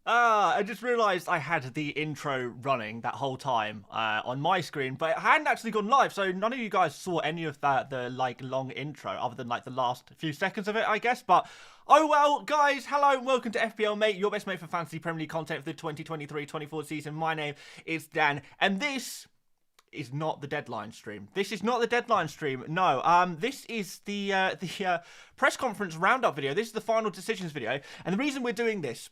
I just realised I had the intro running that whole time on my screen, but it hadn't actually gone live, so none of you guys saw any of the like long intro, other than like the last few seconds of it, I guess. But oh well, guys, hello and welcome to FPL Mate, your best mate for fantasy Premier League content for the 2023-24 season. My name is Dan, and this is not the deadline stream. This is not the deadline stream. No, this is the press conference roundup video. This is the final decisions video, and the reason we're doing this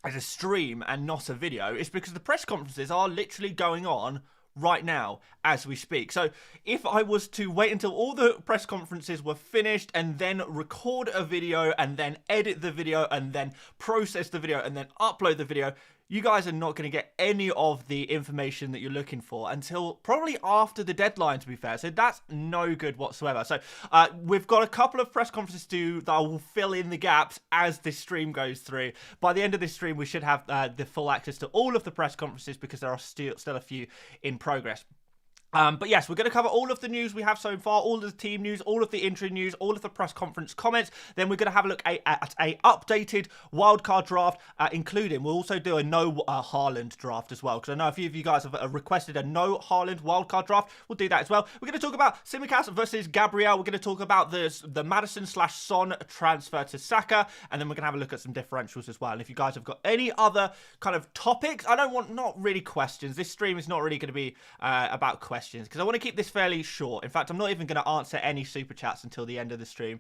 as a stream and not a video is because the press conferences are literally going on right now as we speak. So if I was to wait until all the press conferences were finished and then record a video and then edit the video and then process the video and then upload the video, you guys are not going to get any of the information that you're looking for until probably after the deadline, to be fair. So that's no good whatsoever. So we've got a couple of press conferences to do that will fill in the gaps as this stream goes through. By the end of this stream, we should have the full access to all of the press conferences because there are still a few in progress. But yes, we're going to cover all of the news we have so far, all of the team news, all of the injury news, all of the press conference comments. Then we're going to have a look at a updated wildcard draft, including we'll also do a no Haaland draft as well, because I know a few of you guys have requested a no Haaland wildcard draft. We'll do that as well. We're going to talk about Tsimikas versus Gabriel. We're going to talk about the Maddison/Son transfer to Saka, and then we're going to have a look at some differentials as well. And if you guys have got any other kind of topics, I don't want, not really questions. This stream is not really going to be about questions, because I want to keep this fairly short. In fact, I'm not even going to answer any super chats until the end of the stream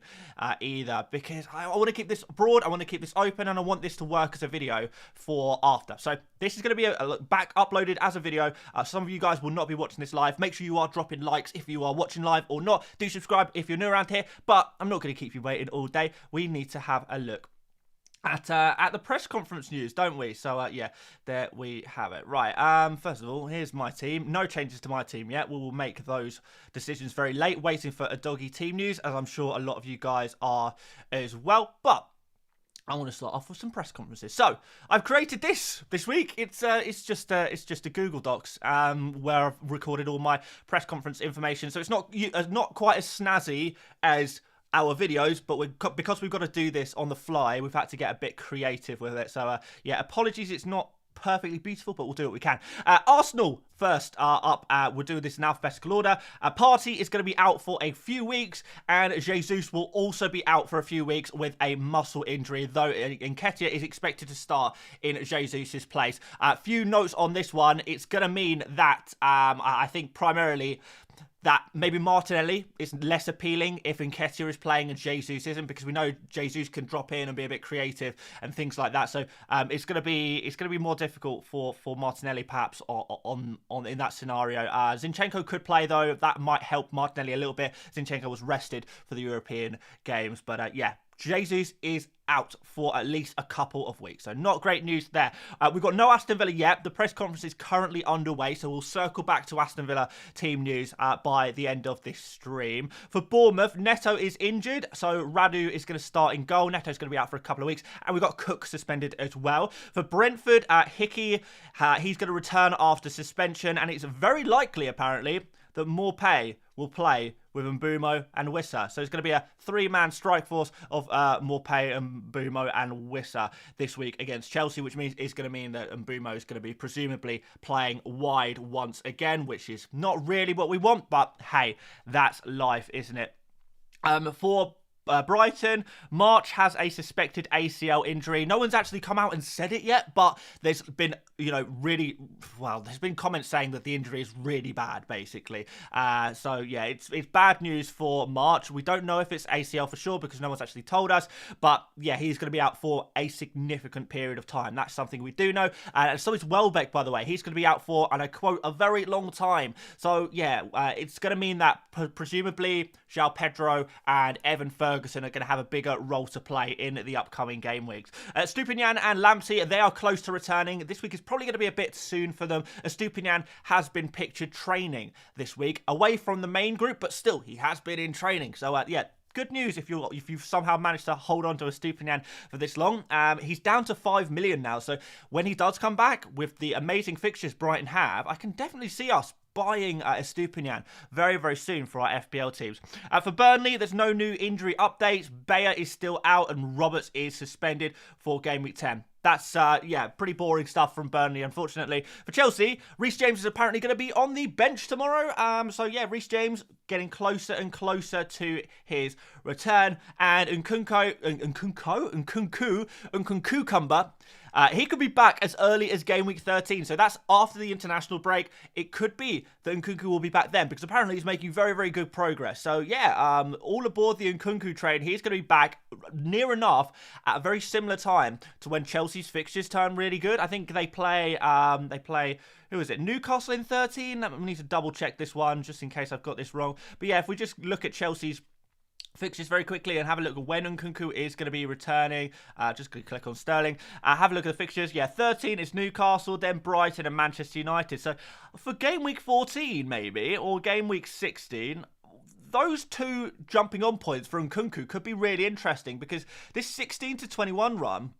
either, because I want to keep this broad, I want to keep this open, and I want this to work as a video for after. So this is going to be back uploaded as a video. Some of you guys will not be watching this live. Make sure you are dropping likes if you are watching live or not. Do subscribe if you're new around here, but I'm not going to keep you waiting all day. We need to have a look at the press conference news, don't we? So yeah, there we have it. Right, first of all, here's my team. No changes to my team yet. We will make those decisions very late, waiting for a doggy team news, as I'm sure a lot of you guys are as well. But I want to start off with some press conferences. So I've created this week. It's just a Google Docs where I've recorded all my press conference information. So it's not quite as snazzy as our videos, but because we've got to do this on the fly, we've had to get a bit creative with it. So yeah, apologies, it's not perfectly beautiful, but we'll do what we can. Arsenal first are up. We'll do this in alphabetical order. Partey is going to be out for a few weeks, and Jesus will also be out for a few weeks with a muscle injury, though Nketiah is expected to start in Jesus' place. Few notes on this one. It's going to mean that I think primarily that maybe Martinelli is less appealing if Nketiah is playing and Jesus isn't, because we know Jesus can drop in and be a bit creative and things like that. So it's gonna be more difficult for Martinelli perhaps on in that scenario. Zinchenko could play though. That might help Martinelli a little bit. Zinchenko was rested for the European games, but yeah, Jesus is out for at least a couple of weeks. So not great news there. We've got no Aston Villa yet. The press conference is currently underway, so we'll circle back to Aston Villa team news by the end of this stream. For Bournemouth, Neto is injured, so Radu is going to start in goal. Neto's going to be out for a couple of weeks, and we've got Cook suspended as well. For Brentford, Hickey, he's going to return after suspension, and it's very likely, apparently, that Maupay will play with Mbeumo and Wissa. So it's going to be a three-man strike force of Maupay, Mbeumo and Wissa this week against Chelsea, which means it's going to mean that Mbeumo is going to be presumably playing wide once again, which is not really what we want, but hey, that's life, isn't it? For Brighton, March has a suspected ACL injury. No one's actually come out and said it yet, but there's been, there's been comments saying that the injury is really bad, basically. So yeah, it's bad news for March. We don't know if it's ACL for sure because no one's actually told us, but yeah, he's going to be out for a significant period of time. That's something we do know. And so is Welbeck, by the way. He's going to be out for, and I quote, a very long time. So yeah, it's going to mean that presumably João Pedro and Evan Ferguson are going to have a bigger role to play in the upcoming game weeks. Stupinian and Lamptey, they are close to returning. This week is probably going to be a bit soon for them. Stupinian has been pictured training this week, away from the main group, but still, he has been in training. So yeah, good news if you've somehow managed to hold on to Stupinian for this long. He's down to 5 million now, so when he does come back with the amazing fixtures Brighton have, I can definitely see us buying Estupinian very, very soon for our FPL teams. For Burnley, there's no new injury updates. Bayer is still out and Roberts is suspended for Game Week 10. That's, pretty boring stuff from Burnley, unfortunately. For Chelsea, Reece James is apparently going to be on the bench tomorrow. Reece James getting closer and closer to his return. And Nkunku, he could be back as early as Game Week 13. So that's after the international break. It could be that Nkunku will be back then because apparently he's making very, very good progress. So, all aboard the Nkunku train. He's going to be back near enough at a very similar time to when Chelsea's fixtures turn really good. I think they play, who is it? Newcastle in 13? I need to double check this one just in case I've got this wrong. But yeah, if we just look at Chelsea's fixtures very quickly and have a look at when Nkunku is going to be returning. Just click on Sterling. Have a look at the fixtures. Yeah, 13 is Newcastle, then Brighton and Manchester United. So for Game Week 14 maybe, or Game Week 16, those two jumping on points for Nkunku could be really interesting because this 16 to 21 run,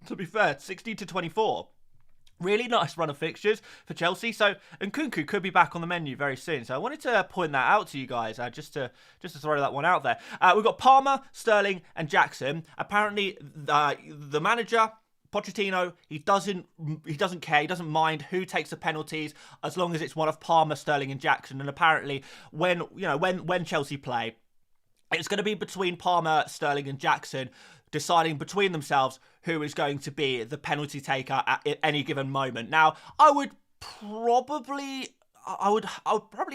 to be fair, 16 to 24, really nice run of fixtures for Chelsea. So Nkunku could be back on the menu very soon. So I wanted to point that out to you guys, just to throw that one out there. We've got Palmer, Sterling, and Jackson. Apparently, the manager, Pochettino, he doesn't care. He doesn't mind who takes the penalties as long as it's one of Palmer, Sterling, and Jackson. And apparently, when Chelsea play, it's going to be between Palmer, Sterling, and Jackson, deciding between themselves who is going to be the penalty taker at any given moment. Now, I would probably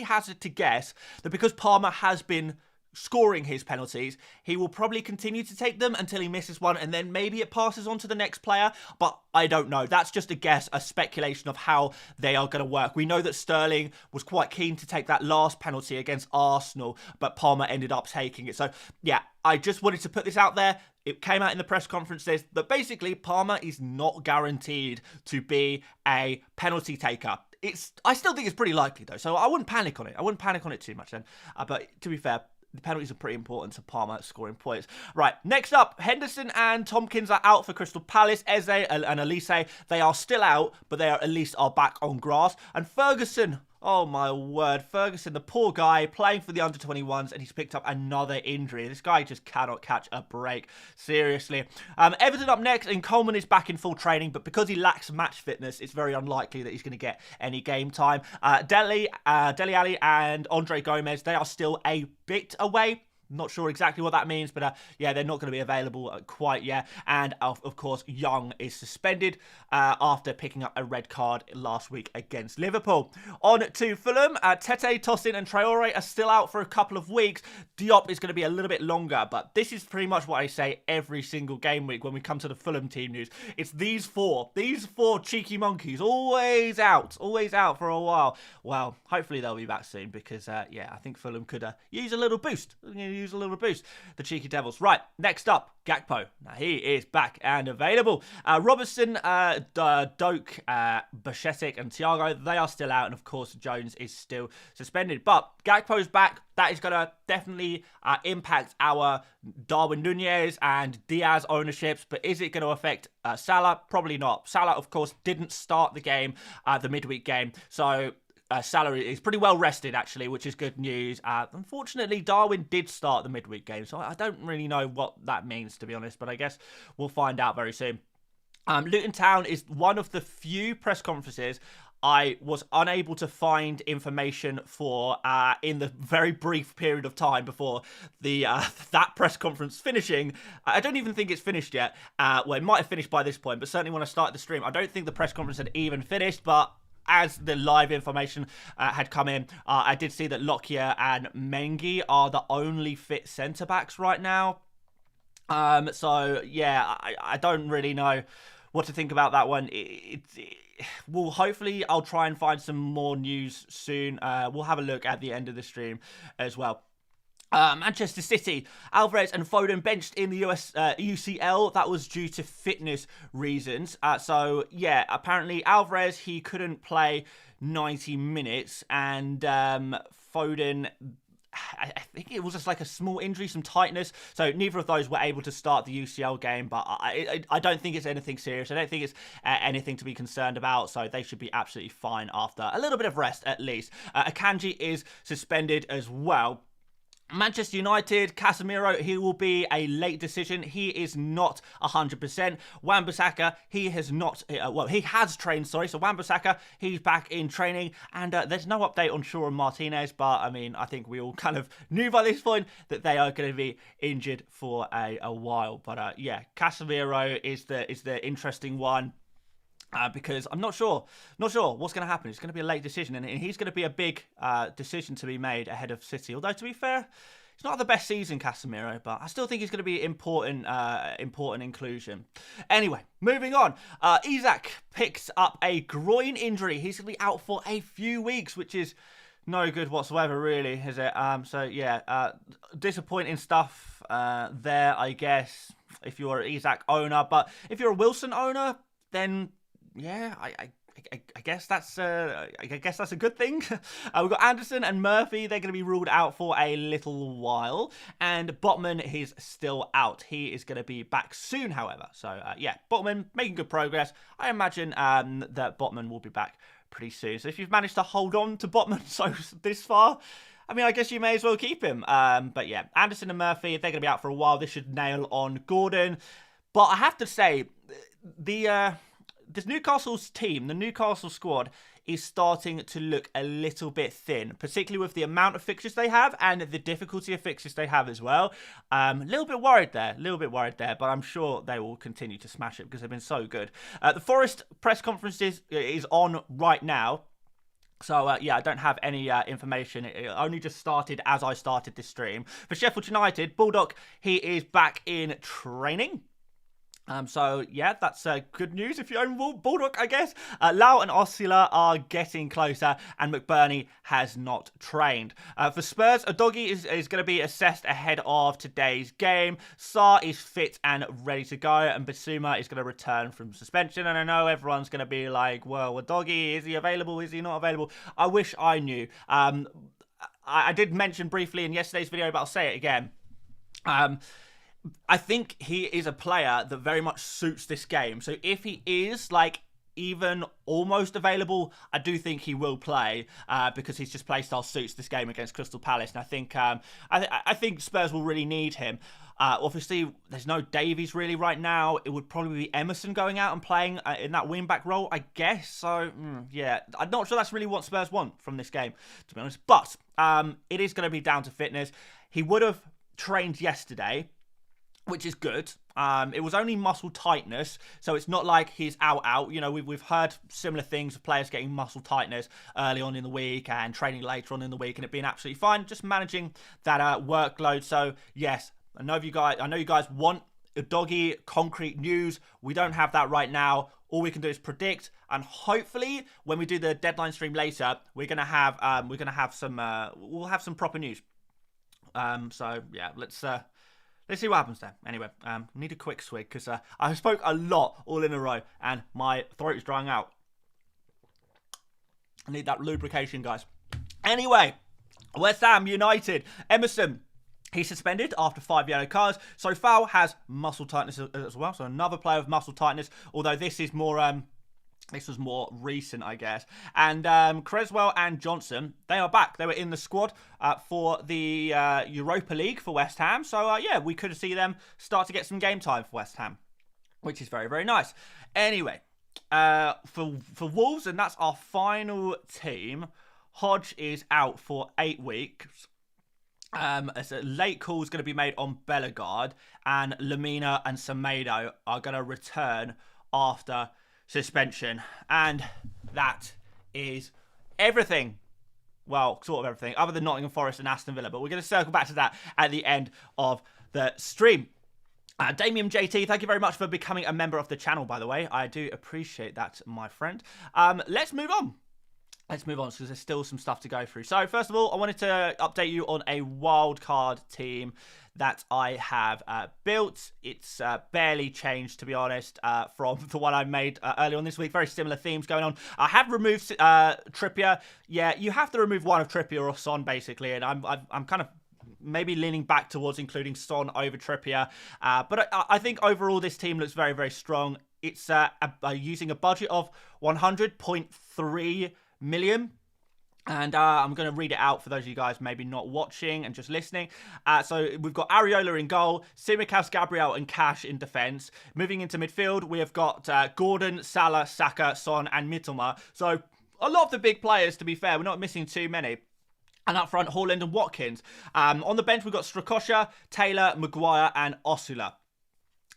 hazard to guess that because Palmer has been scoring his penalties, he will probably continue to take them until he misses one, and then maybe it passes on to the next player. But I don't know. That's just a guess, a speculation of how they are going to work. We know that Sterling was quite keen to take that last penalty against Arsenal, but Palmer ended up taking it. So, yeah, I just wanted to put this out there. It came out in the press conferences that basically Palmer is not guaranteed to be a penalty taker. I still think it's pretty likely, though, so I wouldn't panic on it. I wouldn't panic on it too much then. But to be fair, the penalties are pretty important to Palmer scoring points. Right, next up, Henderson and Tompkins are out for Crystal Palace. Eze and Elise, they are still out, but they are at least back on grass. And Ferguson, oh my word, Ferguson, the poor guy, playing for the under-21s, and he's picked up another injury. This guy just cannot catch a break, seriously. Everton up next, and Coleman is back in full training, but because he lacks match fitness, it's very unlikely that he's going to get any game time. Dele Alli and Andre Gomez, they are still a bit away. Not sure exactly what that means, but they're not going to be available quite yet. And of course, Young is suspended after picking up a red card last week against Liverpool. On to Fulham, Tete, Tosin and Traore are still out for a couple of weeks. Diop is going to be a little bit longer, but this is pretty much what I say every single game week when we come to the Fulham team news. It's these four cheeky monkeys, always out for a while. Well, hopefully they'll be back soon because, I think Fulham could use a little boost. The cheeky devils. Right, next up, Gakpo. Now he is back and available. Robertson, Doak, Bajcetic and Thiago, they are still out, and of course Jones is still suspended. But Gakpo's back. That is going to definitely impact our Darwin Nunez and Diaz ownerships. But is it going to affect Salah? Probably not. Salah, of course, didn't start the game, the midweek game. So Salah is pretty well rested, actually, which is good news. Unfortunately, Darwin did start the midweek game, so I don't really know what that means, to be honest, but I guess we'll find out very soon. Luton Town is one of the few press conferences I was unable to find information for in the very brief period of time before the that press conference finishing. I don't even think it's finished yet. Well, it might have finished by this point, but certainly when I started the stream, I don't think the press conference had even finished, but as the live information had come in, I did see that Lockyer and Mengi are the only fit centre-backs right now. I don't really know what to think about that one. Well, hopefully I'll try and find some more news soon. We'll have a look at the end of the stream as well. Manchester City, Alvarez and Foden benched in the UCL. That was due to fitness reasons. Apparently Alvarez, he couldn't play 90 minutes, and Foden I think it was just like a small injury, some tightness. So neither of those were able to start the UCL game, but I don't think it's anything serious. I don't think it's anything to be concerned about. So they should be absolutely fine after a little bit of rest at least. Akanji is suspended as well. Manchester United, Casemiro, he will be a late decision. He is not 100%. Wan-Bissaka, he has not, he has trained, sorry. So Wan-Bissaka, he's back in training. And there's no update on Shaw and Martinez. But, I mean, I think we all kind of knew by this point that they are going to be injured for a while. But, yeah, Casemiro is the interesting one. Because I'm not sure what's going to happen. It's going to be a late decision, and he's going to be a big decision to be made ahead of City. Although, to be fair, it's not the best season, Casemiro, but I still think he's going to be important inclusion. Anyway, moving on. Isak picks up a groin injury. He's going to be out for a few weeks, which is no good whatsoever, really, is it? So, yeah, disappointing stuff there, I guess, if you're an Isak owner. But if you're a Wilson owner, then yeah, I guess that's a good thing. We've got Anderson and Murphy. They're going to be ruled out for a little while, and Botman is still out. He is going to be back soon, however. So yeah, Botman making good progress. I imagine that Botman will be back pretty soon. So if you've managed to hold on to Botman so this far, I mean, I guess you may as well keep him. But yeah, Anderson and Murphy, if they're going to be out for a while, this should nail on Gordon. But I have to say, this Newcastle's team, the Newcastle squad, is starting to look a little bit thin, particularly with the amount of fixtures they have and the difficulty of fixtures they have as well. A little bit worried there, but I'm sure they will continue to smash it because they've been so good. The Forest press conference is on right now. So, yeah, I don't have any information. It only just started as I started this stream. For Sheffield United, Bulldog, he is back in training. So, yeah, that's good news if you own Bulldog, I guess. Lau and Osula are getting closer, and McBurney has not trained. For Spurs, Udogie is going to be assessed ahead of today's game. Sarr is fit and ready to go, and Bissouma is going to return from suspension. And I know everyone's going to be like, well, Udogie, is he available? Is he not available? I wish I knew. I did mention briefly in yesterday's video, but I'll say it again. I think he is a player that very much suits this game. So if he is like even almost available, I do think he will play because his just playstyle suits this game against Crystal Palace. And I think I think Spurs will really need him. Obviously, there's no Davies really right now. It would probably be Emerson going out and playing in that wing-back role, I guess. So, yeah, I'm not sure that's really what Spurs want from this game, to be honest. But it is going to be down to fitness. He would have trained yesterday, which is good. It was only muscle tightness, so it's not like he's out. You know, we've heard similar things of players getting muscle tightness early on in the week and training later on in the week, and it being absolutely fine. Just managing that workload. So yes, I know you guys want Udogie concrete news. We don't have that right now. All we can do is predict, and hopefully, when we do the deadline stream later, we're gonna have we'll have some proper news. So yeah, let's see what happens there. Anyway, need a quick swig because I spoke a lot all in a row and my throat is drying out. I need that lubrication, guys. Anyway, West Ham United. Emerson, he's suspended after 5 yellow cards. So Foul has muscle tightness as well. So another player with muscle tightness, although this is more... This was more recent, I guess. And Creswell and Johnson, they are back. They were in the squad for the Europa League for West Ham. So, yeah, we could see them start to get some game time for West Ham, which is very, very nice. Anyway, for Wolves, and that's our final team, Hodge is out for 8 weeks. As a late call is going to be made on Bellegarde, and Lamina and Semedo are going to return after suspension, and that is everything. Well, sort of everything, other than Nottingham Forest and Aston Villa, but we're going to circle back to that at the end of the stream. Damien JT, thank you very much for becoming a member of the channel, by the way. I do appreciate that, my friend. Let's move on. let's move on because there's still some stuff to go through. So first of all, I wanted to update you on a wildcard team that I have built. It's barely changed, to be honest, from the one I made earlier on this week. Very similar themes going on. I have removed Trippier. Yeah, you have to remove one of Trippier or Son, basically, and I'm kind of maybe leaning back towards including Son over Trippier. But I think overall this team looks very, very strong. It's using a budget of 100.3 million. And I'm going to read it out for those of you guys maybe not watching and just listening. So we've got Areola in goal, Tsimikas, Gabriel and Cash in defence. Moving into midfield, we have got Gordon, Salah, Saka, Son and Mitoma. So a lot of the big players, to be fair. We're not missing too many. And up front, Haaland and Watkins. On the bench, we've got Strakosha, Taylor, Maguire and Osula.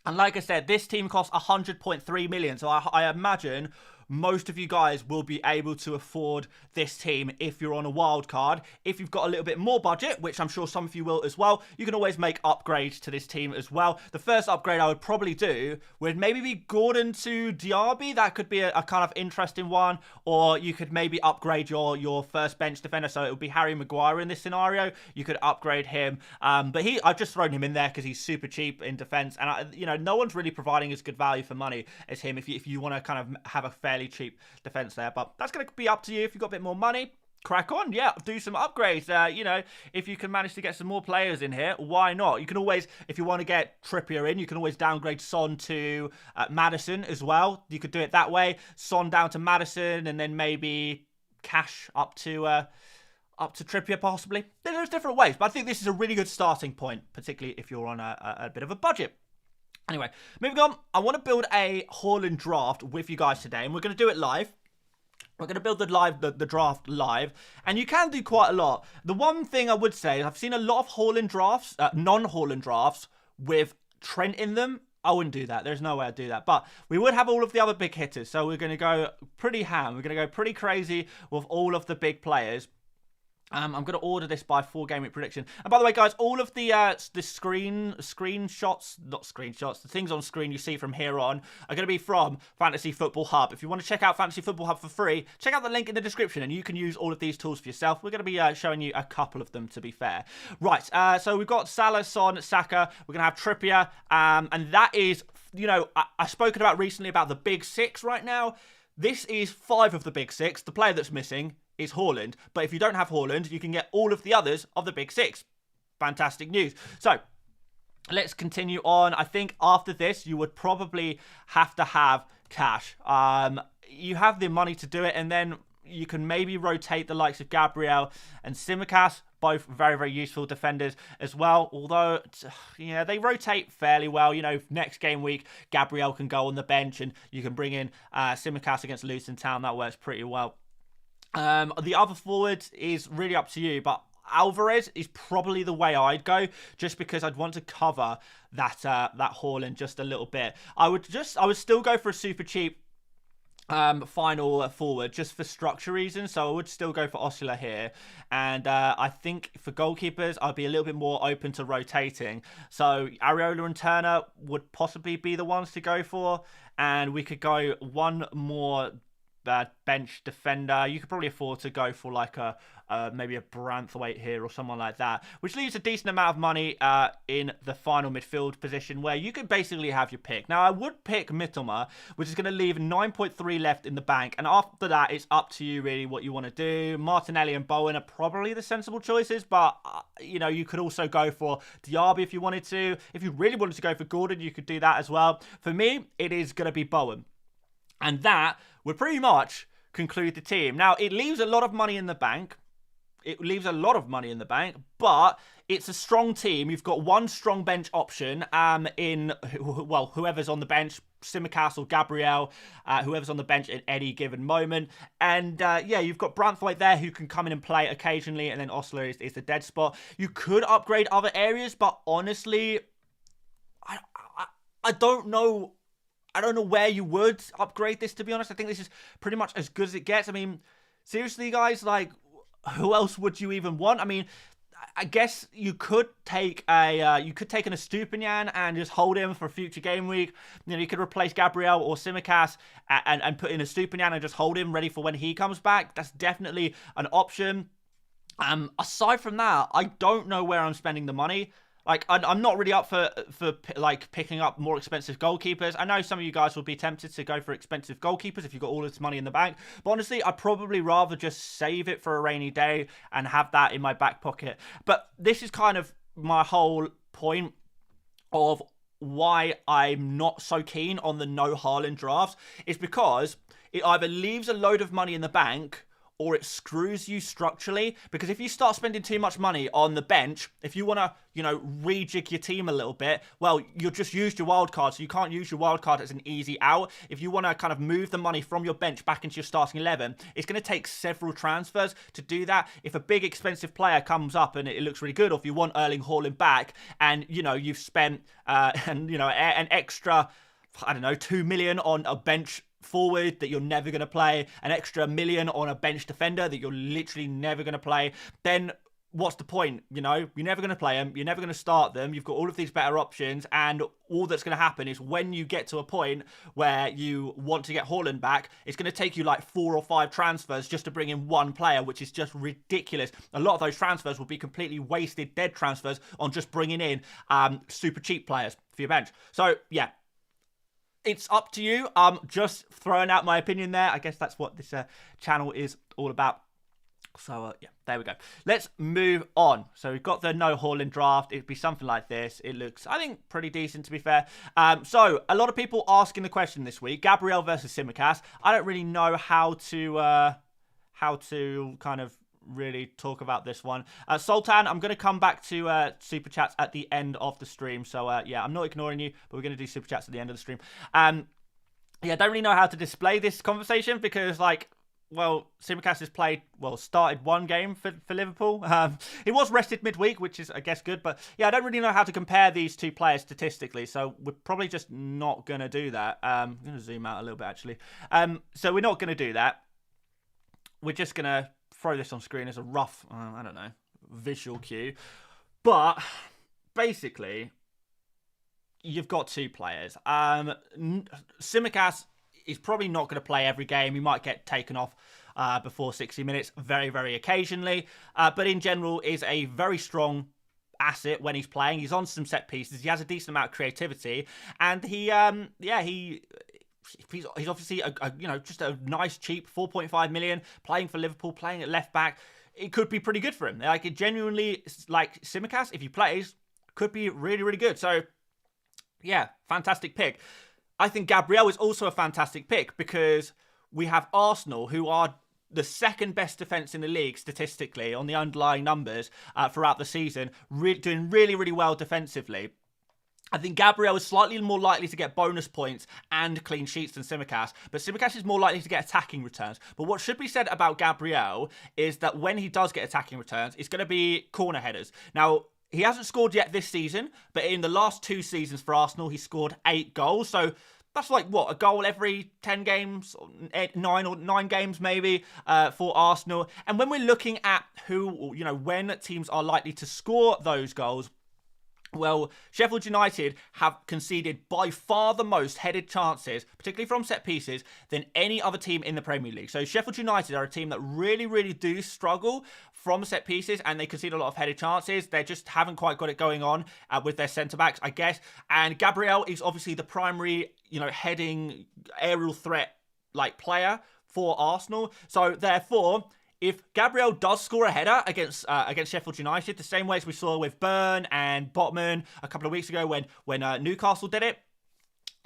And like I said, this team costs 100.3 million. So I imagine most of you guys will be able to afford this team if you're on a wild card. If you've got a little bit more budget, which I'm sure some of you will as well, you can always make upgrades to this team as well. The first upgrade I would probably do would maybe be Gordon to Diaby. That could be a kind of interesting one. Or you could maybe upgrade your first bench defender. So it would be Harry Maguire in this scenario. You could upgrade him. But I've just thrown him in there because he's super cheap in defense. And no one's really providing as good value for money as him if you want to kind of have a fairly cheap defense there. But that's going to be up to you. If you've got a bit more money, crack on. Yeah, do some upgrades. If you can manage to get some more players in here, why not? You can always, if you want to get Trippier in, you can always downgrade Son to Maddison as well. You could do it that way. Son down to Maddison and then maybe Cash up to Trippier possibly. There's different ways, but I think this is a really good starting point, particularly if you're on a bit of a budget. Anyway, moving on, I want to build a Haaland draft with you guys today, and we're going to do it live. We're going to build the draft live, and you can do quite a lot. The one thing I would say is I've seen a lot of Haaland drafts, non-Haaland drafts, with Trent in them. I wouldn't do that. There's no way I'd do that. But we would have all of the other big hitters, so we're going to go pretty ham. We're going to go pretty crazy with all of the big players. I'm going to order this by 4 Gameweek prediction. And by the way, guys, all of the screenshots, the things on screen you see from here on are going to be from Fantasy Football Hub. If you want to check out Fantasy Football Hub for free, check out the link in the description and you can use all of these tools for yourself. We're going to be showing you a couple of them, to be fair. Right, so we've got Salah, Son, Saka. We're going to have Trippier. And that is, I've spoken about recently about the big 6 right now. This is 5 of the big 6. The player that's missing is Haaland. But if you don't have Haaland, you can get all of the others of the big 6. Fantastic news. So let's continue on. I think after this, you would probably have to have Cash. You have the money to do it, and then you can maybe rotate the likes of Gabriel and Tsimikas, both very, very useful defenders as well. Although, yeah, they rotate fairly well. Next game week, Gabriel can go on the bench, and you can bring in Tsimikas against Luton Town. That works pretty well. The other forward is really up to you, but Alvarez is probably the way I'd go, just because I'd want to cover that Haaland just a little bit. I would still go for a super cheap final forward just for structure reasons, so I would still go for Osula here. And I think for goalkeepers, I'd be a little bit more open to rotating. So Areola and Turner would possibly be the ones to go for, and we could go one more bench defender. You could probably afford to go for like maybe a Branthwaite here or someone like that, which leaves a decent amount of money in the final midfield position where you could basically have your pick. Now, I would pick Mitoma, which is going to leave 9.3 left in the bank, and after that, it's up to you really what you want to do. Martinelli and Bowen are probably the sensible choices, but you could also go for Diaby if you wanted to. If you really wanted to go for Gordon, you could do that as well. For me, it is going to be Bowen. And that would pretty much conclude the team. Now, it leaves a lot of money in the bank. But it's a strong team. You've got one strong bench option whoever's on the bench, Tsimikas or Gabriel, whoever's on the bench at any given moment. And you've got Branthwaite there who can come in and play occasionally, and then Osler is the dead spot. You could upgrade other areas, but honestly, I don't know. I don't know where you would upgrade this, to be honest. I think this is pretty much as good as it gets. I mean, seriously, guys, like, who else would you even want? I mean, I guess you could take an Estupinian and just hold him for future game week. You know, you could replace Gabriel or Simicast and put in a Estupinian and just hold him ready for when he comes back. That's definitely an option. Aside from that, I don't know where I'm spending the money. Like, I'm not really up for like picking up more expensive goalkeepers. I know some of you guys will be tempted to go for expensive goalkeepers if you've got all this money in the bank. But honestly, I'd probably rather just save it for a rainy day and have that in my back pocket. But this is kind of my whole point of why I'm not so keen on the no Haaland drafts. Is because it either leaves a load of money in the bank or it screws you structurally. Because if you start spending too much money on the bench, if you want to, you know, rejig your team a little bit, well, you'll just use your wild card. So you can't use your wild card as an easy out. If you want to kind of move the money from your bench back into your starting 11, it's going to take several transfers to do that. If a big expensive player comes up and it looks really good, or if you want Erling Haaland back and, you know, you've spent, an extra, I don't know, 2 million on a bench forward that you're never going to play, an extra million on a bench defender that you're literally never going to play, then what's the point? You know, you're never going to play them, you're never going to start them, you've got all of these better options, and all that's going to happen is when you get to a point where you want to get Haaland back, it's going to take you like 4 or 5 transfers just to bring in one player, which is just ridiculous. A lot of those transfers will be completely wasted, dead transfers on just bringing in super cheap players for your bench. So yeah, it's up to you. Just throwing out my opinion there. I guess that's what this channel is all about. So, yeah, there we go. Let's move on. So, we've got the no Haaland draft. It'd be something like this. It looks, I think, pretty decent, to be fair. So, a lot of people asking the question this week, Gabriel versus Simicast. I don't really know how to kind of really talk about this one. Sultan, I'm going to come back to super chats at the end of the stream. So, yeah, I'm not ignoring you, but we're going to do super chats at the end of the stream. Yeah, I don't really know how to display this conversation because, like, well, Simicast has started one game for Liverpool. He was rested midweek, which is, I guess, good. But, yeah, I don't really know how to compare these two players statistically. So, we're probably just not going to do that. I'm going to zoom out a little bit, actually. So, we're not going to do that. We're just going to throw this on screen as a rough, I don't know, visual cue. But, basically, you've got two players. Simicast is probably not going to play every game. He might get taken off before 60 minutes very, very occasionally. But in general, is a very strong asset when he's playing. He's on some set pieces. He has a decent amount of creativity. And he's obviously just a nice, cheap 4.5 million playing for Liverpool, playing at left back. It could be pretty good for him. Like, it genuinely, like, Simicast, if he plays, could be really, really good. So, yeah, fantastic pick. I think Gabriel is also a fantastic pick because we have Arsenal, who are the second best defence in the league statistically on the underlying numbers throughout the season, doing really, really well defensively. I think Gabriel is slightly more likely to get bonus points and clean sheets than Simicast, but Simicast is more likely to get attacking returns. But what should be said about Gabriel is that when he does get attacking returns, it's going to be corner headers. Now, he hasn't scored yet this season, but in the last 2 seasons for Arsenal, he scored 8 goals. So that's like, what, a goal every 10 games, 9 games maybe for Arsenal. And when we're looking at when teams are likely to score those goals, well, Sheffield United have conceded by far the most headed chances, particularly from set pieces, than any other team in the Premier League. So Sheffield United are a team that really, really do struggle from set pieces, and they concede a lot of headed chances. They just haven't quite got it going on with their centre-backs, I guess. And Gabriel is obviously the primary, heading aerial threat like player for Arsenal. So therefore, if Gabriel does score a header against Sheffield United, the same way as we saw with Burn and Botman a couple of weeks ago when Newcastle did it,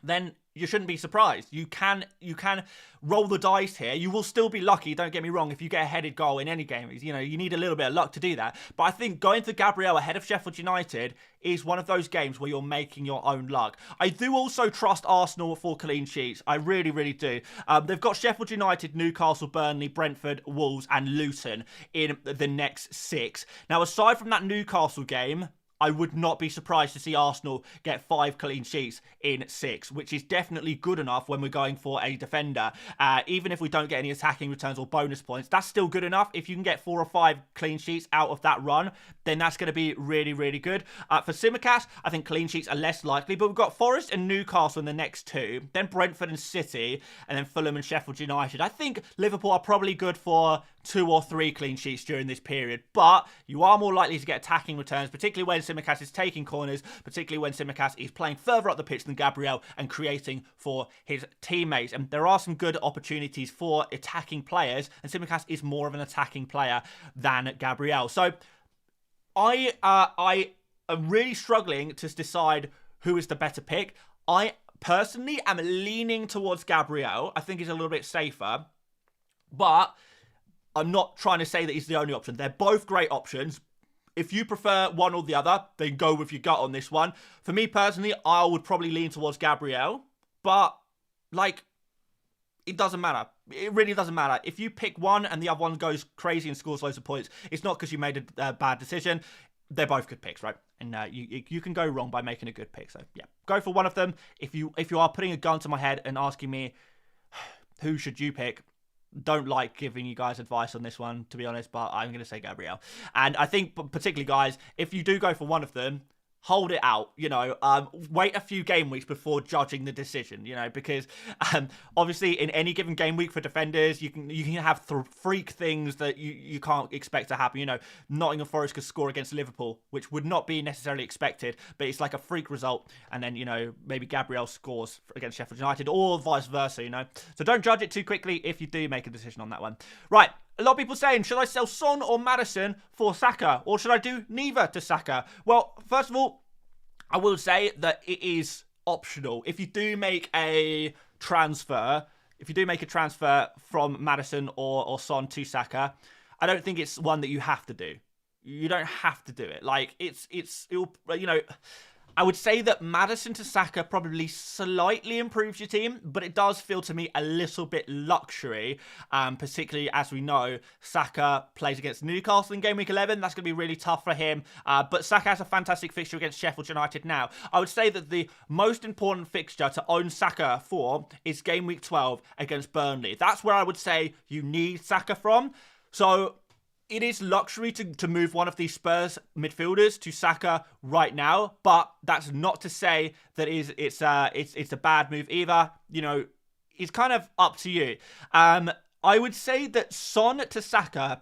then you shouldn't be surprised. You can roll the dice here. You will still be lucky, don't get me wrong, if you get a headed goal in any game. You need a little bit of luck to do that. But I think going for Gabriel ahead of Sheffield United is one of those games where you're making your own luck. I do also trust Arsenal for clean sheets. I really, really do. They've got Sheffield United, Newcastle, Burnley, Brentford, Wolves and Luton in the next 6. Now, aside from that Newcastle game, I would not be surprised to see Arsenal get 5 clean sheets in 6, which is definitely good enough when we're going for a defender. Even if we don't get any attacking returns or bonus points, that's still good enough. If you can get 4 or 5 clean sheets out of that run, then that's going to be really, really good. For Tsimikas, I think clean sheets are less likely, but we've got Forest and Newcastle in the next 2, then Brentford and City, and then Fulham and Sheffield United. I think Liverpool are probably good for 2 or 3 clean sheets during this period, but you are more likely to get attacking returns, particularly when Tsimikas is taking corners, particularly when Tsimikas is playing further up the pitch than Gabriel and creating for his teammates. And there are some good opportunities for attacking players, and Tsimikas is more of an attacking player than Gabriel. So I am really struggling to decide who is the better pick. I personally am leaning towards Gabriel. I think he's a little bit safer, but I'm not trying to say that he's the only option. They're both great options. If you prefer one or the other, then go with your gut on this one. For me personally, I would probably lean towards Gabriel, but like, it doesn't matter. It really doesn't matter. If you pick one and the other one goes crazy and scores loads of points, it's not because you made a bad decision. They're both good picks, right? And you can go wrong by making a good pick. So yeah, go for one of them. If you are putting a gun to my head and asking me who should you pick, don't like giving you guys advice on this one, to be honest, but I'm going to say Gabriel. And I think particularly, guys, if you do go for one of them, hold it out, you know, wait a few game weeks before judging the decision, you know, because obviously in any given game week for defenders, you can have freak things that you can't expect to happen. You know, Nottingham Forest could score against Liverpool, which would not be necessarily expected, but it's like a freak result. And then, you know, maybe Gabriel scores against Sheffield United or vice versa, you know. So don't judge it too quickly if you do make a decision on that one. Right. A lot of people saying, should I sell Son or Maddison for Saka? Or should I do neither to Saka? Well, first of all, I will say that it is optional. If you do make a transfer, from Maddison or Son to Saka, I don't think it's one that you have to do. You don't have to do it. Like, it'll, you know, I would say that Maddison to Saka probably slightly improves your team, but it does feel to me a little bit luxury, particularly as we know Saka plays against Newcastle in Game Week 11. That's going to be really tough for him, but Saka has a fantastic fixture against Sheffield United now. I would say that the most important fixture to own Saka for is Game Week 12 against Burnley. That's where I would say you need Saka from. So it is luxury to move one of these Spurs midfielders to Saka right now, but that's not to say that it's a bad move either. You know, it's kind of up to you. I would say that Son to Saka,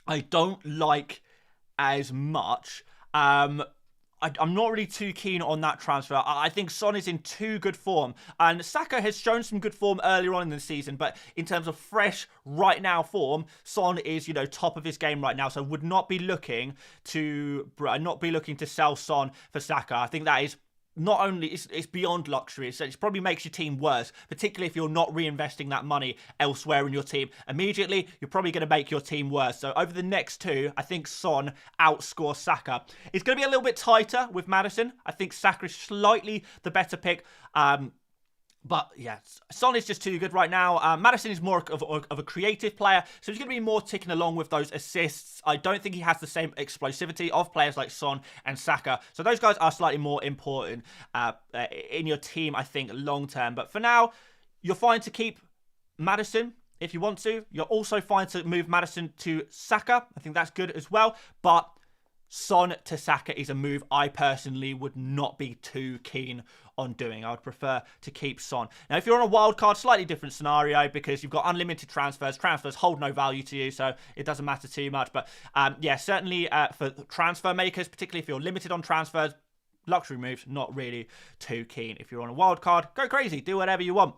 I don't like as much. I'm not really too keen on that transfer. I think Son is in too good form. And Saka has shown some good form earlier on in the season. But in terms of fresh, right now form, Son is, you know, top of his game right now. So would not be looking to sell Son for Saka. I think that is not only, it's beyond luxury, so it probably makes your team worse, particularly if you're not reinvesting that money elsewhere in your team. Immediately, you're probably going to make your team worse. So over the next 2, I think Son outscores Saka. It's going to be a little bit tighter with Maddison. I think Saka is slightly the better pick. But yeah, Son is just too good right now. Maddison is more of a creative player, so he's going to be more ticking along with those assists. I don't think he has the same explosivity of players like Son and Saka. So those guys are slightly more important in your team, I think, long term. But for now, you're fine to keep Maddison if you want to. You're also fine to move Maddison to Saka. I think that's good as well. But Son to Saka is a move I personally would not be too keen on doing. I would prefer to keep Son. Now, if you're on a wild card, slightly different scenario because you've got unlimited transfers. Transfers hold no value to you, so it doesn't matter too much. But yeah, certainly for transfer makers, particularly if you're limited on transfers, luxury moves, not really too keen. If you're on a wild card, go crazy, do whatever you want.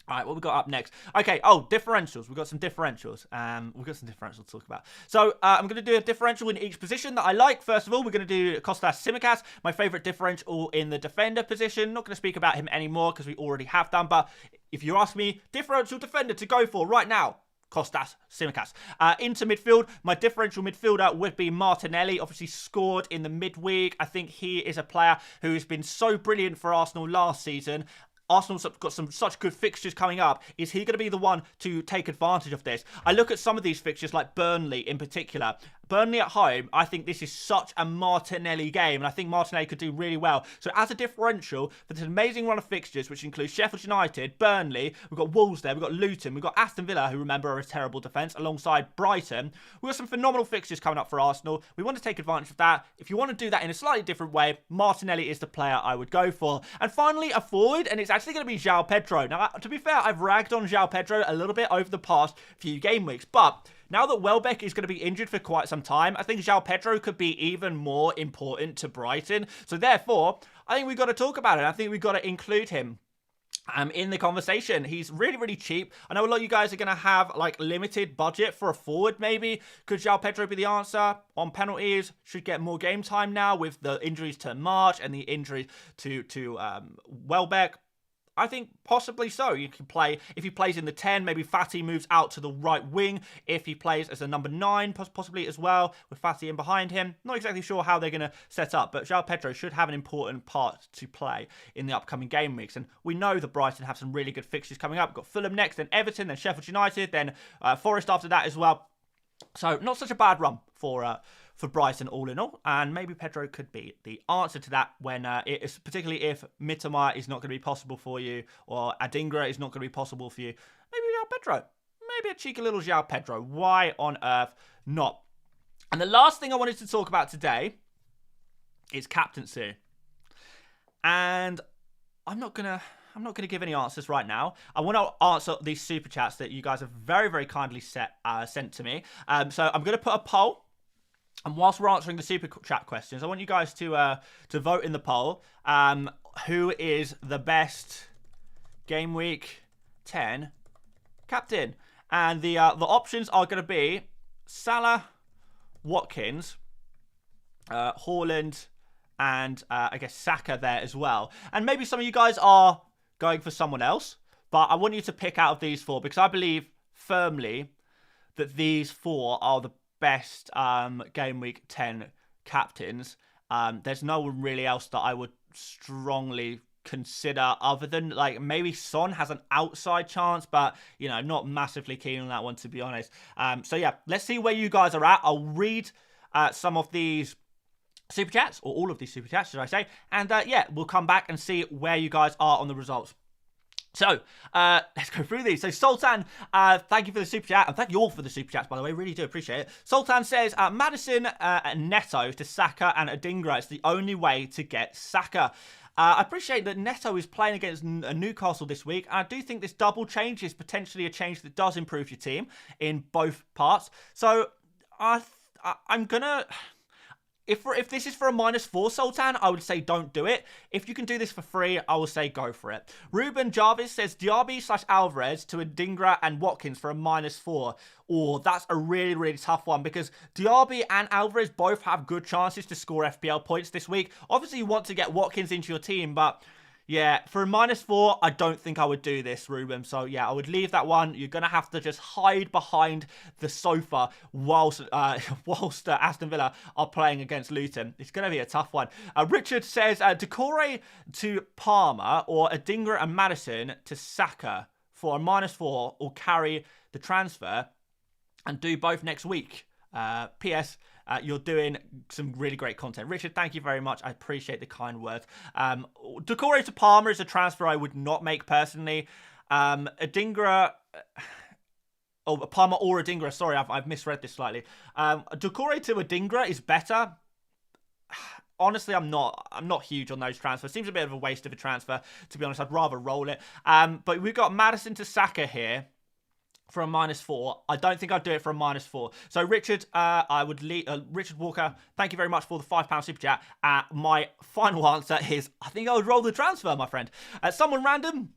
All right, what we got up next? Okay, differentials. We've got some differentials. To talk about. So I'm going to do a differential in each position that I like. First of all, we're going to do Kostas Tsimikas, my favourite differential in the defender position. Not going to speak about him anymore because we already have done. But if you ask me, differential defender to go for right now, Kostas Tsimikas. Into midfield, my differential midfielder would be Martinelli. Obviously scored in the midweek. I think he is a player who has been so brilliant for Arsenal last season. Arsenal's got such good fixtures coming up. Is he going to be the one to take advantage of this? I look at some of these fixtures, like Burnley in particular. Burnley at home, I think this is such a Martinelli game, and I think Martinelli could do really well. So as a differential for this amazing run of fixtures, which includes Sheffield United, Burnley, we've got Wolves there, we've got Luton, we've got Aston Villa, who remember are a terrible defence, alongside Brighton. We've got some phenomenal fixtures coming up for Arsenal. We want to take advantage of that. If you want to do that in a slightly different way, Martinelli is the player I would go for. And finally, a forward, and it's actually going to be João Pedro. Now, to be fair, I've ragged on João Pedro a little bit over the past few game weeks, but now that Welbeck is going to be injured for quite some time, I think João Pedro could be even more important to Brighton. So therefore, I think we've got to talk about it. I think we've got to include him in the conversation. He's really, really cheap. I know a lot of you guys are going to have like limited budget for a forward maybe. Could João Pedro be the answer? On penalties, should get more game time now with the injuries to March and the injuries to Welbeck. I think possibly so. You can play, if he plays in the 10, maybe Fati moves out to the right wing. If he plays as a number 9, possibly as well, with Fati in behind him. Not exactly sure how they're going to set up, but João Pedro should have an important part to play in the upcoming game weeks. And we know that Brighton have some really good fixtures coming up. We've got Fulham next, then Everton, then Sheffield United, then Forest after that as well. So not such a bad run for Brighton all in all, and maybe Pedro could be the answer to that when particularly if Mitoma is not going to be possible for you, or Adingra is not going to be possible for you. Maybe João Pedro, maybe a cheeky little João Pedro. Why on earth not? And the last thing I wanted to talk about today is captaincy, and I'm not gonna give any answers right now. I want to answer these super chats that you guys have very, very kindly sent to me. So I'm going to put a poll. And whilst we're answering the super chat questions, I want you guys to vote in the poll. Who is the best Game Week 10 captain? And the options are going to be Salah, Watkins, Haaland, and I guess Saka there as well. And maybe some of you guys are going for someone else, but I want you to pick out of these 4 because I believe firmly that these 4 are the best Game Week 10 captains. There's no one really else that I would strongly consider other than like maybe Son has an outside chance, but you know, not massively keen on that one to be honest. So yeah, let's see where you guys are at. I'll read some of these super chats, or all of these super chats should I say, and yeah, we'll come back and see where you guys are on the results. So, let's go through these. So, Sultan, thank you for the super chat. And thank you all for the super chats, by the way. Really do appreciate it. Sultan says, Maddison, Neto to Saka and Adingra. It's the only way to get Saka. I appreciate that Neto is playing against Newcastle this week. And I do think this double change is potentially a change that does improve your team in both parts. So, I'm going to... If this is for a -4, Sultan, I would say don't do it. If you can do this for free, I will say go for it. Ruben Jarvis says Diaby/Alvarez to Adingra and Watkins for a -4. Oh, that's a really, really tough one because Diaby and Alvarez both have good chances to score FPL points this week. Obviously, you want to get Watkins into your team, but... yeah, for a -4, I don't think I would do this, Ruben. So, yeah, I would leave that one. You're going to have to just hide behind the sofa whilst Aston Villa are playing against Luton. It's going to be a tough one. Richard says, Decore to Palmer or Adingra and Maddison to Saka for a -4 or carry the transfer and do both next week. P.S. You're doing some really great content. Richard, thank you very much. I appreciate the kind words. Decore to Palmer is a transfer I would not make personally. Adingra... Palmer or Adingra. Sorry, I've misread this slightly. Decore to Adingra is better. Honestly, I'm not huge on those transfers. Seems a bit of a waste of a transfer, to be honest. I'd rather roll it. But we've got Maddison to Saka here for a -4. I don't think I'd do it for a -4. So, Richard, I would leave... Richard Walker, thank you very much for the £5 super chat. My final answer is, I think I would roll the transfer, my friend. Someone random...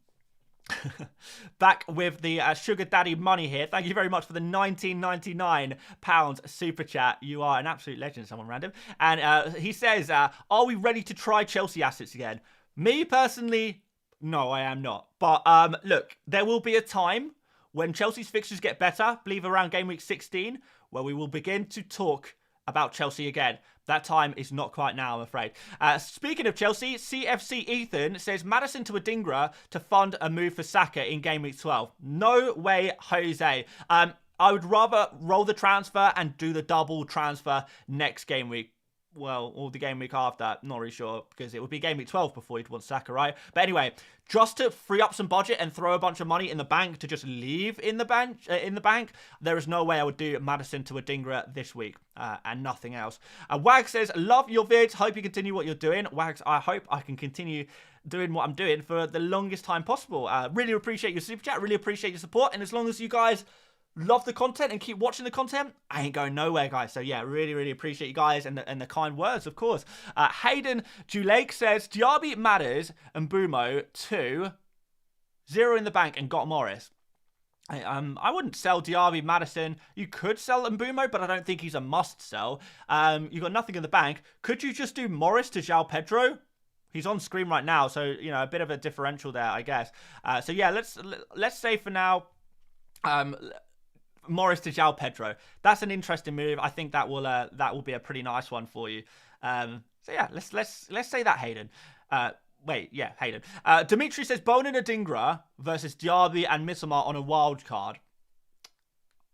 back with the sugar daddy money here. Thank you very much for the £19.99 super chat. You are an absolute legend, someone random. And he says, are we ready to try Chelsea assets again? Me, personally, no, I am not. But look, there will be a time when Chelsea's fixtures get better, believe around game week 16, where we will begin to talk about Chelsea again. That time is not quite now, I'm afraid. Speaking of Chelsea, CFC Ethan says Maddison to Adingra to fund a move for Saka in game week 12. No way, Jose. I would rather roll the transfer and do the double transfer next game week. Well, or the game week after, not really sure, because it would be game week 12 before you'd want Saka, right? But anyway, just to free up some budget and throw a bunch of money in the bank to just leave in the bank, there is no way I would do Maddison to Adingra this week, and nothing else. Wag says, love your vids, hope you continue what you're doing. Wags, I hope I can continue doing what I'm doing for the longest time possible. Really appreciate your super chat, really appreciate your support, and as long as you guys love the content and keep watching the content, I ain't going nowhere, guys. So yeah, really appreciate you guys and the kind words, of course. Hayden Dulake says, Diaby matters and Bumo 2, 0 in the bank and got Morris. I wouldn't sell Diaby, Maddison. You could sell Mbumo, but I don't think he's a must sell. You got nothing in the bank. Could you just do Morris to João Pedro? He's on screen right now, so you know, a bit of a differential there, I guess. So yeah, let's say for now, Morris to João Pedro. That's an interesting move. I think that will be a pretty nice one for you. So yeah, let's say that, Hayden. Hayden. Dimitri says Bowen and Adingra versus Diaby and Mitoma on a wild card.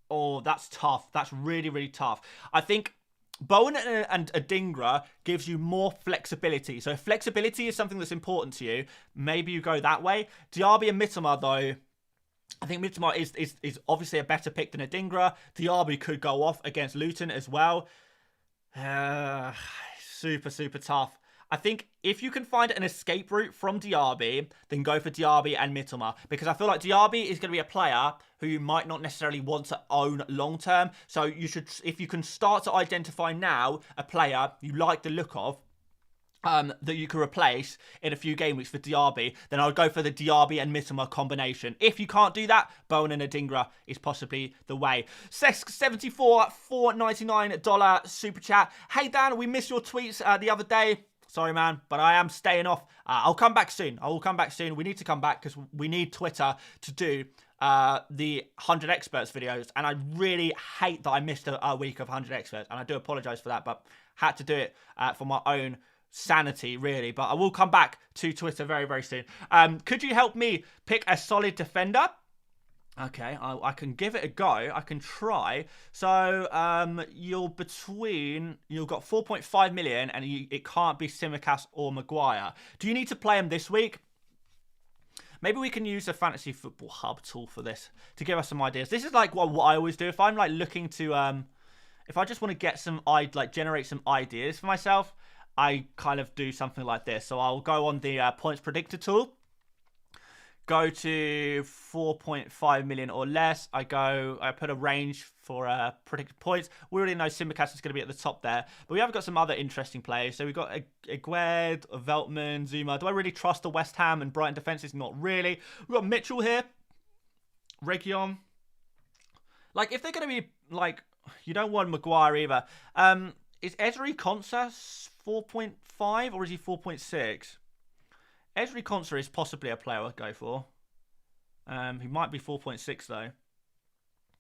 Oh, that's tough. That's really tough. I think Bowen and Adingra gives you more flexibility. So if flexibility is something that's important to you, maybe you go that way. Diaby and Mitoma, though, I think Mitoma is obviously a better pick than Adingra. Diaby could go off against Luton as well. Super tough. I think if you can find an escape route from Diaby, then go for Diaby and Mitoma. Because I feel like Diaby is going to be a player who you might not necessarily want to own long term. So you should, if you can start to identify now a player you like the look of, that you can replace in a few game weeks for Diaby, then I would go for the Diaby and Mitoma combination. If you can't do that, Bowen and Adingra is possibly the way. Sesk74, $4.99 super chat. Hey Dan, we missed your tweets the other day. Sorry, man, but I am staying off. I'll come back soon. I will come back soon. We need to come back because we need Twitter to do the 100 experts videos, and I really hate that I missed a week of 100 experts, and I do apologize for that, but had to do it for my own sanity, really. But I will come back to Twitter very soon. Could you help me pick a solid defender? Okay, I can give it a go. I can try. So you've got 4.5 million, and it can't be Tsimikas or Maguire. Do you need to play him this week? Maybe we can use a Fantasy Football Hub tool for this to give us some ideas. This is like what I always do. If I'm like looking to, if I just want to get some, generate some ideas for myself, I kind of do something like this. So I'll go on the points predictor tool. Go to 4.5 million or less. I put a range for predicted points. We already know Tsimikas is going to be at the top there. But we have got some other interesting players. So we've got Aguerd, Veltman, Zuma. Do I really trust the West Ham and Brighton defences? Not really. We've got Mitchell here. Region. Like, if they're going to be, like, you don't want Maguire either. Is Ezri Konsa 4.5 or is he 4.6? Ezri Konsa is possibly a player I'd go for. He might be 4.6 though.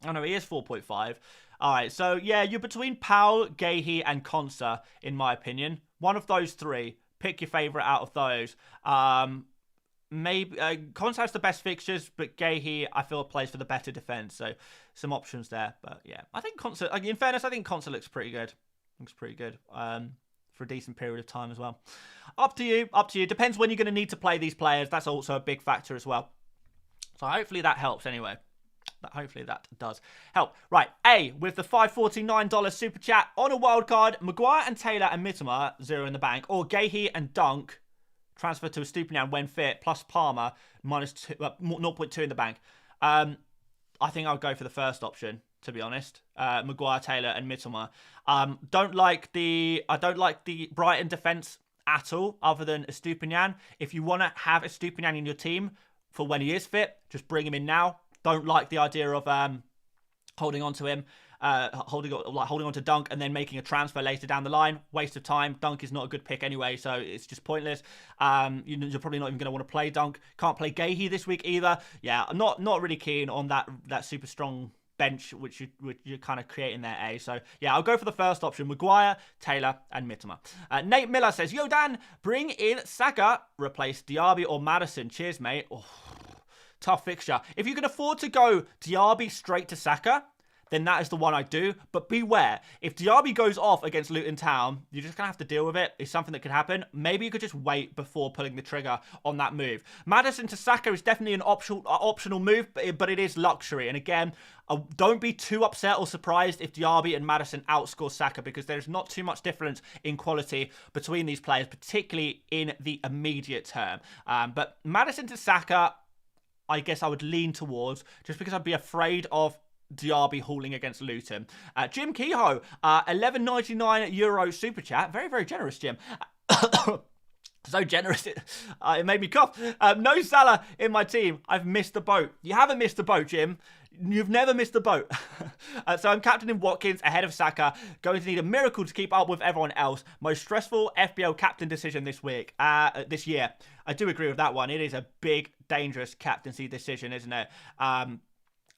Oh no, he is 4.5. Alright, so yeah, you're between Powell, Gahey and Konsa, in my opinion. One of those three. Pick your favourite out of those. Maybe Konsa has the best fixtures, but Gahey, I feel, plays for the better defence. So some options there. But yeah, I think Konsa, in fairness, I think Konsa looks pretty good. Looks pretty good. For a decent period of time as well. Up to you. Depends when you're going to need to play these players. That's also a big factor as well. So hopefully that helps anyway. Hopefully that does help. Right, A, with the $5.49 super chat on a wildcard, Maguire and Taylor and Mitoma, 0 in the bank, or Gahey and Dunk, transfer to Estupinian when fit, plus Palmer, minus 0.2 in the bank. I think I'll go for the first option, to be honest. Maguire, Taylor, and Mitoma. I don't like the Brighton defence at all, other than Estupinian. If you want to have Estupinian in your team for when he is fit, just bring him in now. Don't like the idea of holding on to him, holding on to Dunk and then making a transfer later down the line. Waste of time. Dunk is not a good pick anyway, so it's just pointless. You're probably not even going to want to play Dunk. Can't play Gahey this week either. Yeah, I'm not really keen on that super strong bench which you're kind of creating there, A. So yeah, I'll go for the first option: Maguire, Taylor, and Mitoma. Nate Miller says, "Yo Dan, bring in Saka, replace Diaby or Maddison. Cheers, mate." Oh, tough fixture. If you can afford to go Diaby straight to Saka, then that is the one I do. But beware, if Diaby goes off against Luton Town, you're just going to have to deal with it. It's something that could happen. Maybe you could just wait before pulling the trigger on that move. Maddison to Saka is definitely an optional move, but it is luxury. And again, don't be too upset or surprised if Diaby and Maddison outscore Saka, because there's not too much difference in quality between these players, particularly in the immediate term. But Maddison to Saka, I guess I would lean towards, just because I'd be afraid of Diaby hauling against Luton. Jim Kehoe, €11.99 super chat. Very, very generous, Jim. So generous, it made me cough. No Salah in my team. I've missed the boat. You haven't missed the boat, Jim. You've never missed the boat. So I'm captaining Watkins ahead of Saka. Going to need a miracle to keep up with everyone else. Most stressful FPL captain decision this year. I do agree with that one. It is a big, dangerous captaincy decision, isn't it?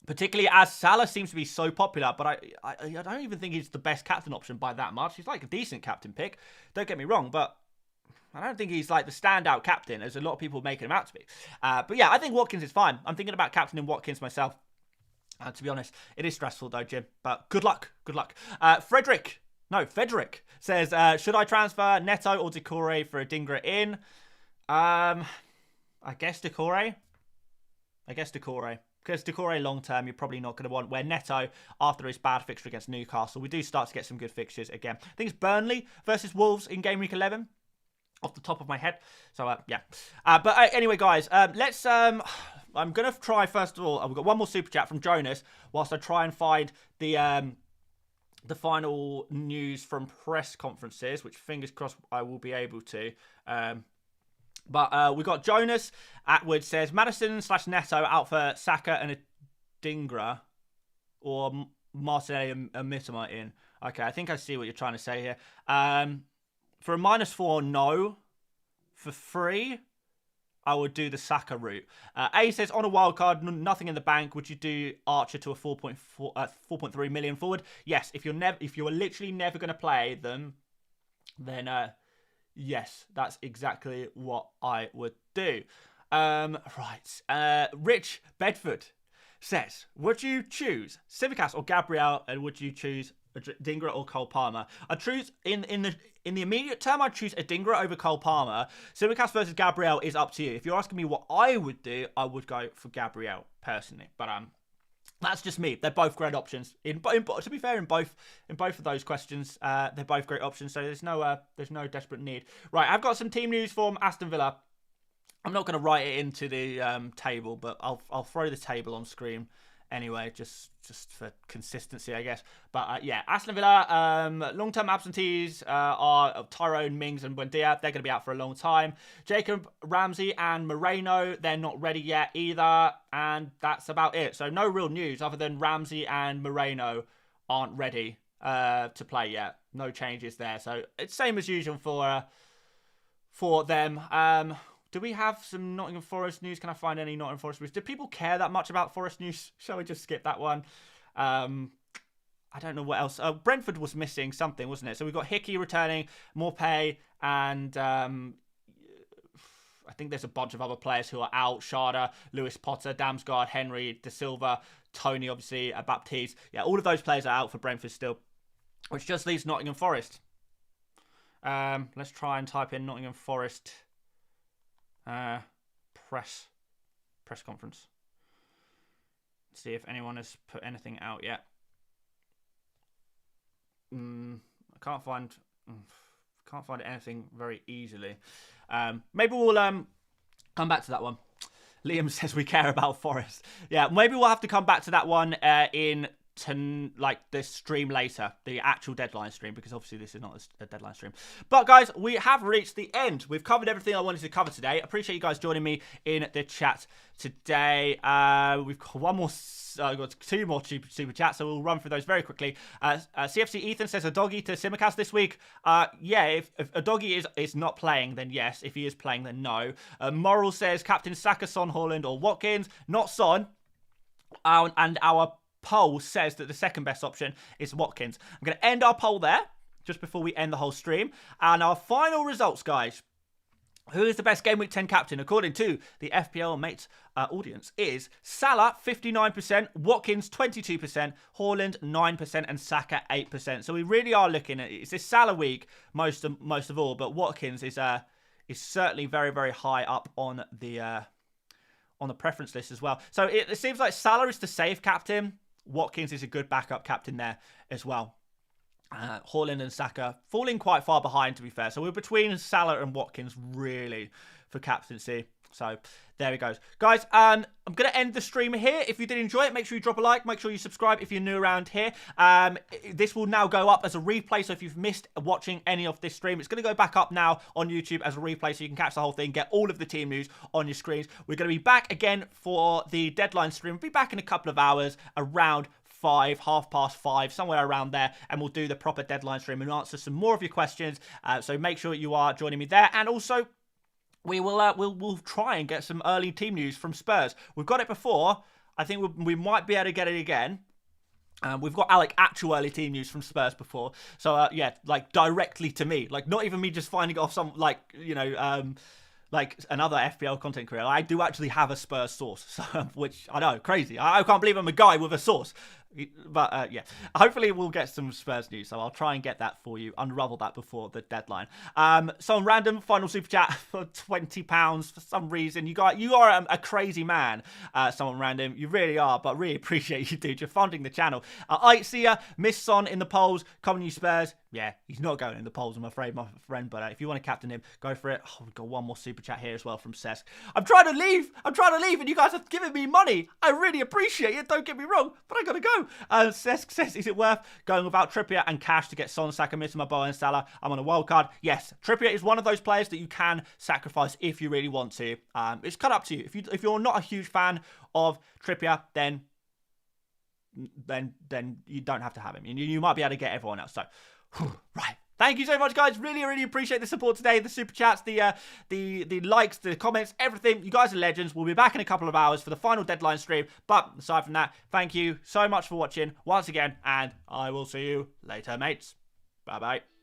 Particularly as Salah seems to be so popular, but I don't even think he's the best captain option by that much. He's like a decent captain pick. Don't get me wrong, but I don't think he's like the standout captain, as a lot of people making him out to be. But yeah, I think Watkins is fine. I'm thinking about captaining Watkins myself. To be honest, it is stressful though, Jim. But good luck. Good luck. Frederick says, should I transfer Neto or Decore for Adingra in? I guess Decore. Because Decore long term, you're probably not going to want. Where Neto, after his bad fixture against Newcastle, we do start to get some good fixtures again. I think it's Burnley versus Wolves in game week 11. Off the top of my head. So, yeah. But anyway, guys, let's... I'm going to try, first of all... We've got one more super chat from Jonas, whilst I try and find the final news from press conferences, which, fingers crossed, I will be able to. But we got Jonas Atwood says, Maddison/Neto out for Saka and Adingra, or Martinelli and Mitoma in. Okay, I think I see what you're trying to say here. For a -4, no. For 3, I would do the Saka route. A says, on a wildcard, nothing in the bank, would you do Archer to a 4.3 million forward? Yes, if you're literally never going to play them, then yes, that's exactly what I would do. Right. Rich Bedford says, would you choose Simicast or Gabriel, and would you choose Adingra or Cole Palmer? I choose in the immediate term, I'd choose Adingra over Cole Palmer. Simicast versus Gabriel is up to you. If you're asking me what I would do, I would go for Gabriel personally. But that's just me. They're both great options. To be fair, in both of those questions, they're both great options. So there's no desperate need. Right, I've got some team news from Aston Villa. I'm not going to write it into the table, but I'll throw the table on screen anyway, just for consistency, I guess. But yeah, Aston Villa, long-term absentees are Tyrone, Mings and Buendia. They're going to be out for a long time. Jacob, Ramsey and Moreno, they're not ready yet either. And that's about it. So no real news other than Ramsey and Moreno aren't ready to play yet. No changes there. So it's same as usual for them. Do we have some Nottingham Forest news? Can I find any Nottingham Forest news? Do people care that much about Forest news? Shall we just skip that one? I don't know what else. Brentford was missing something, wasn't it? So we've got Hickey returning, Morpay, and I think there's a bunch of other players who are out. Sharda, Lewis Potter, Damsgaard, Henry, De Silva, Tony, obviously, Baptiste. Yeah, all of those players are out for Brentford still, which just leaves Nottingham Forest. Let's try and type in Nottingham Forest... press conference. See if anyone has put anything out yet. I can't find anything very easily. Maybe we'll come back to that one. Liam says we care about Forest. Yeah, maybe we'll have to come back to that one in this stream later, the actual deadline stream, because obviously this is not a deadline stream. But guys, we have reached the end. We've covered everything I wanted to cover today. Appreciate you guys joining me in the chat today. We've got one more. Got 2 more super chats, so we'll run through those very quickly. CFC Ethan says a doggy to Simicast this week. Yeah, if a doggy is not playing, then yes. If he is playing, then no. Moral says Captain Saka, Son, Haaland, or Watkins. Not Son. And our poll says that the second best option is Watkins. I'm going to end our poll there just before we end the whole stream. And our final results, guys. Who is the best Game Week 10 captain according to the FPL Mate audience is Salah 59%, Watkins 22%, Haaland 9%, and Saka 8%. So we really are looking at it's this Salah week most of all, but Watkins is certainly very, very high up on the preference list as well. So it seems like Salah is the safe captain. Watkins is a good backup captain there as well. Haaland and Saka falling quite far behind, to be fair. So we're between Salah and Watkins, really, for captaincy. So there it goes. Guys, I'm going to end the stream here. If you did enjoy it, make sure you drop a like. Make sure you subscribe if you're new around here. This will now go up as a replay. So if you've missed watching any of this stream, it's going to go back up now on YouTube as a replay. So you can catch the whole thing, get all of the team news on your screens. We're going to be back again for the deadline stream. We'll be back in a couple of hours around 5:30, somewhere around there, and we'll do the proper deadline stream and answer some more of your questions. So make sure you are joining me there, and also we will we'll try and get some early team news from Spurs. We've got it before. I think we might be able to get it again. We've got actual early team news from Spurs before, so yeah, like directly to me, like not even me just finding it off some like another FPL content creator. I do actually have a Spurs source, so, which I know, crazy. I can't believe I'm a guy with a source. But yeah, hopefully we'll get some Spurs news, so I'll try and get that for you, unravel that before the deadline. Some random final super chat for £20 for some reason. You are a crazy man, someone random. You really are, but really appreciate you, dude. You're funding the channel. I see ya, Miss Son in the polls. Come on, you Spurs. Yeah, he's not going in the polls, I'm afraid, my friend. But if you want to captain him, go for it. Oh, we've got one more super chat here as well from Cesc. I'm trying to leave, and you guys are giving me money. I really appreciate it. Don't get me wrong, but I gotta go. Cesc says, is it worth going without Trippier and cash to get Son, Saka, Mitoma, and Salah? I'm on a wild card. Yes, Trippier is one of those players that you can sacrifice if you really want to. It's cut up to you. If you're not a huge fan of Trippier, then you don't have to have him. You might be able to get everyone else. So, right. Thank you so much, guys. Really, really appreciate the support today. The super chats, the likes, the comments, everything. You guys are legends. We'll be back in a couple of hours for the final deadline stream. But aside from that, thank you so much for watching once again, and I will see you later, mates. Bye-bye.